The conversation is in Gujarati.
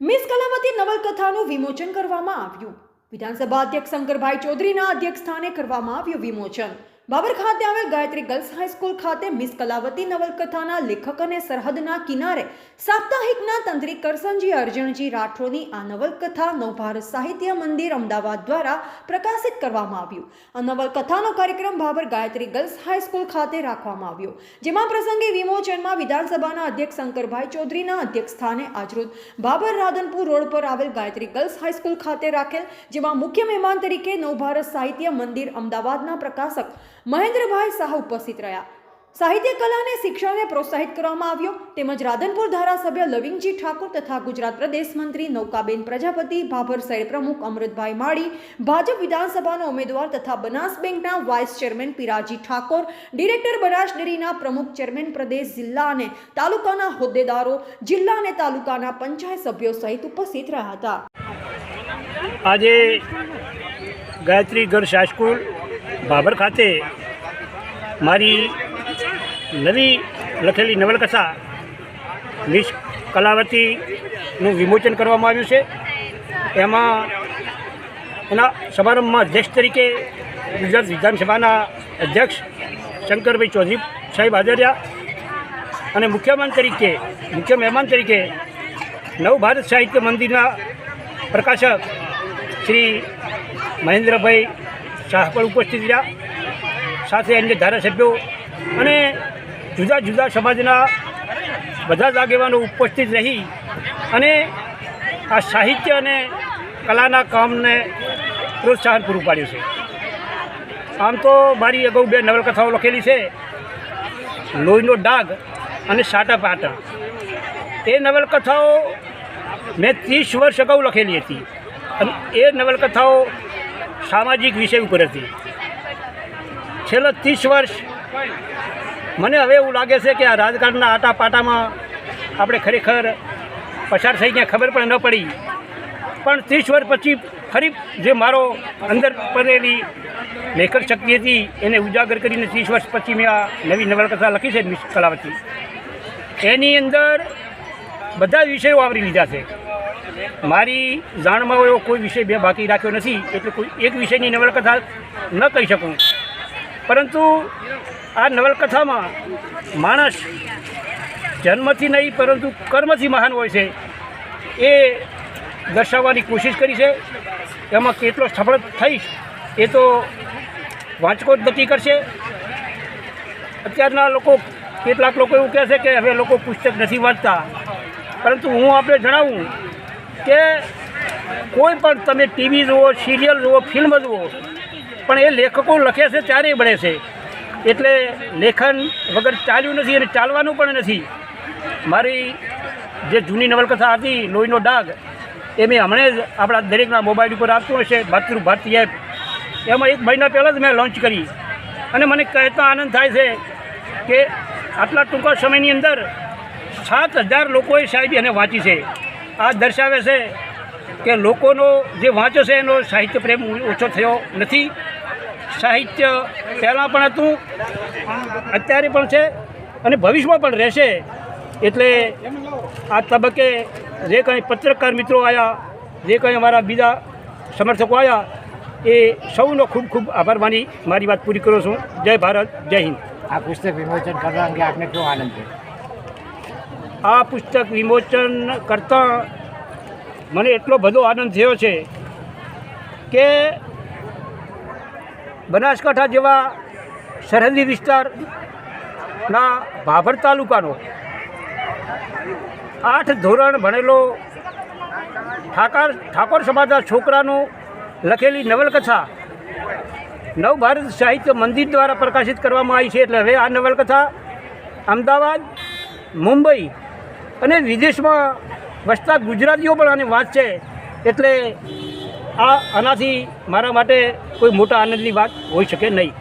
મિસ કલાવતી નવલકથાનું વિમોચન કરવામાં આવ્યું। વિધાનસભા અધ્યક્ષ શંકરભાઈ ચૌધરીના અધ્યક્ષસ્થાને કરવામાં આવ્યું વિમોચન। બાબર ખાતે આવેલ ગાયત્રી ગર્લ્સ હાઈસ્કૂલ ખાતે મિસ કલાવતી નવલકથાના લેખક અને સરહદના કિનારે સાપ્તાહિકના તંત્રી કરસનજી અર્જણજી રાઠોડની આ નવલકથા નવભારત સાહિત્ય મંદિર અમદાવાદ દ્વારા પ્રકાશિત કરવામાં આવ્યું। આ નવલકથાનો કાર્યક્રમ બાબર ગાયત્રી ગર્લ્સ હાઈસ્કૂલ ખાતે રાખવામાં આવ્યો, જેમાં પ્રસંગે વિમોચનમાં વિધાનસભાના અધ્યક્ષ શંકરભાઈ ચૌધરીના અધ્યક્ષસ્થાને આજરોજ બાબર રાધનપુર રોડ પર આવેલ ગાયત્રી ગર્લ્સ હાઈસ્કૂલ ખાતે રાખેલ, જેમાં મુખ્ય મહેમાન તરીકે નવભારત સાહિત્ય મંદિર અમદાવાદના પ્રકાશક મહેન્દ્રભાઈ શાહ ઉપસ્થિત રહ્યા। સાહિત્ય કલા અને શિક્ષણને પ્રોત્સાહિત કરવામાં આવ્યો, તેમજ રાધનપુર ધારાસભ્ય લવિંગજી ઠાકોર તથા ગુજરાત પ્રદેશ મંત્રી નૌકાબેન પ્રજાપતિ, ભાભર શહેર પ્રમુખ અમૃતભાઈ માળી, ભાજપ વિધાનસભાના ઉમેદવાર તથા બનાસ બેંકના vice chairman Piraji Thakor, director Banas ડેરીના પ્રમુખ, ચેરમેન પ્રદેશ, જિલ્લા અને તાલુકાના હોદ્દેદારો, જિલ્લા અને તાલુકાના પંચાયત સભ્યો સહિત ઉપસ્થિત રહ્યા હતા। આજે ગાયત્રી ગર્લ્સ હાઈસ્કૂલ બાબર ખાતે મારી નવી લખેલી નવલકથા મિસ કલાવતીનું વિમોચન કરવામાં આવ્યું છે। એમાં એના સમારંભમાં અધ્યક્ષ તરીકે ગુજરાત વિધાનસભાના અધ્યક્ષ શંકરભાઈ ચૌધરી સાહેબ હાજર રહ્યા અને મુખ્ય મહેમાન તરીકે નવભારત સાહિત્ય મંદિરના પ્રકાશક શ્રી મહેન્દ્રભાઈ શાહ પણ ઉપસ્થિત રહ્યા, સાથે અન્ય ધારાસભ્યો અને જુદા જુદા સમાજના બધા જ આગેવાનો ઉપસ્થિત રહી અને આ સાહિત્ય અને કલાના કામને પ્રોત્સાહન પૂરું પાડ્યું છે। આમ તો મારી અગાઉ 2 નવલકથાઓ લખેલી છે, લોહીનો ડાઘ અને સાટા પાટા। એ નવલકથાઓ મેં 30 વર્ષ અગાઉ લખેલી હતી અને એ નવલકથાઓ સામાજિક વિષય ઉપર હતી। છેલ્લા 30 વર્ષ મને હવે એવું લાગે છે કે આ રાજકારણના આટા પાટામાં આપણે ખરેખર પસાર થઈ ગયા, ખબર પણ ન પડી, પણ 30 વર્ષ પછી ફરી જે મારો અંદર પડેલી લેખક શક્તિ હતી એને ઉજાગર કરીને 30 વર્ષ પછી મેં આ નવી નવલકથા લખી છે મિસ કલાવતી। એની અંદર બધા વિષયો આવરી લીધા છે। મારી જાણમાં એવો કોઈ વિષય મેં બાકી રાખ્યો નથી, એટલે કોઈ એક વિષયની નવલકથા ન કહી શકું, પરંતુ આ નવલકથામાં માણસ જન્મથી નહીં પરંતુ કર્મથી મહાન હોય છે એ દર્શાવવાની કોશિશ કરી છે। એમાં કેટલો સફળ થઈશ એ તો વાંચકો જ નક્કી કરશે। અત્યારના લોકો, કેટલાક લોકો એવું કહે છે કે હવે લોકો પુસ્તક નથી વાંચતા, પરંતુ હું આપણે જણાવું કે કોઈ પણ તમે ટીવી જુઓ, સિરિયલ જુઓ, ફિલ્મ જુઓ, પણ એ લેખકો લખે છે ત્યારે બને છે, એટલે લેખન વગર ચાલ્યું નથી અને ચાલવાનું પણ નથી। મારી જે જૂની નવલકથા હતી લોહીનો ડાઘ એ મેં હમણાં જ આપણા દરેકના મોબાઈલ ઉપર આપતું હશે, માતૃભારતી એપ, એમાં 1 મહિના પહેલાં જ મેં લોન્ચ કરી અને મને કહેતા આનંદ થાય છે કે આટલા ટૂંકા સમયની અંદર 7000 લોકોએ સાહેબ એને વાંચી છે। આ દર્શાવે છે કે લોકોનો જે વાંચે છે એનો સાહિત્ય પ્રેમ ઓછો થયો નથી। સાહિત્ય પહેલાં પણ હતું, અત્યારે પણ છે અને ભવિષ્યમાં પણ રહેશે। એટલે આ તબક્કે જે કંઈ પત્રકાર મિત્રો આવ્યા, જે કંઈ અમારા બીજા સમર્થકો આવ્યા, એ સૌનો ખૂબ ખૂબ આભાર માની મારી વાત પૂરી કરું છું। જય ભારત, જય હિન્દ। આ પુસ્તક વિમોચન કરવા અંગે આપને કેવો આનંદ છે? આ પુસ્તક વિમોચન કરતાં મને એટલો બધો આનંદ થયો છે કે બનાસકાંઠા જેવા સરહદી વિસ્તારના ભાભર તાલુકાનો 8 ધોરણ ભણેલો ઠાકોર સમાજના છોકરાનું લખેલી નવલકથા નવભારત સાહિત્ય મંદિર દ્વારા પ્રકાશિત કરવામાં આવી છે। એટલે હવે આ નવલકથા અમદાવાદ, મુંબઈ અને વિદેશમાં વસતા ગુજરાતીઓ પણ આને વાંચશે, એટલે આનાથી મારા માટે કોઈ મોટા આનંદની વાત હોઈ શકે નહીં।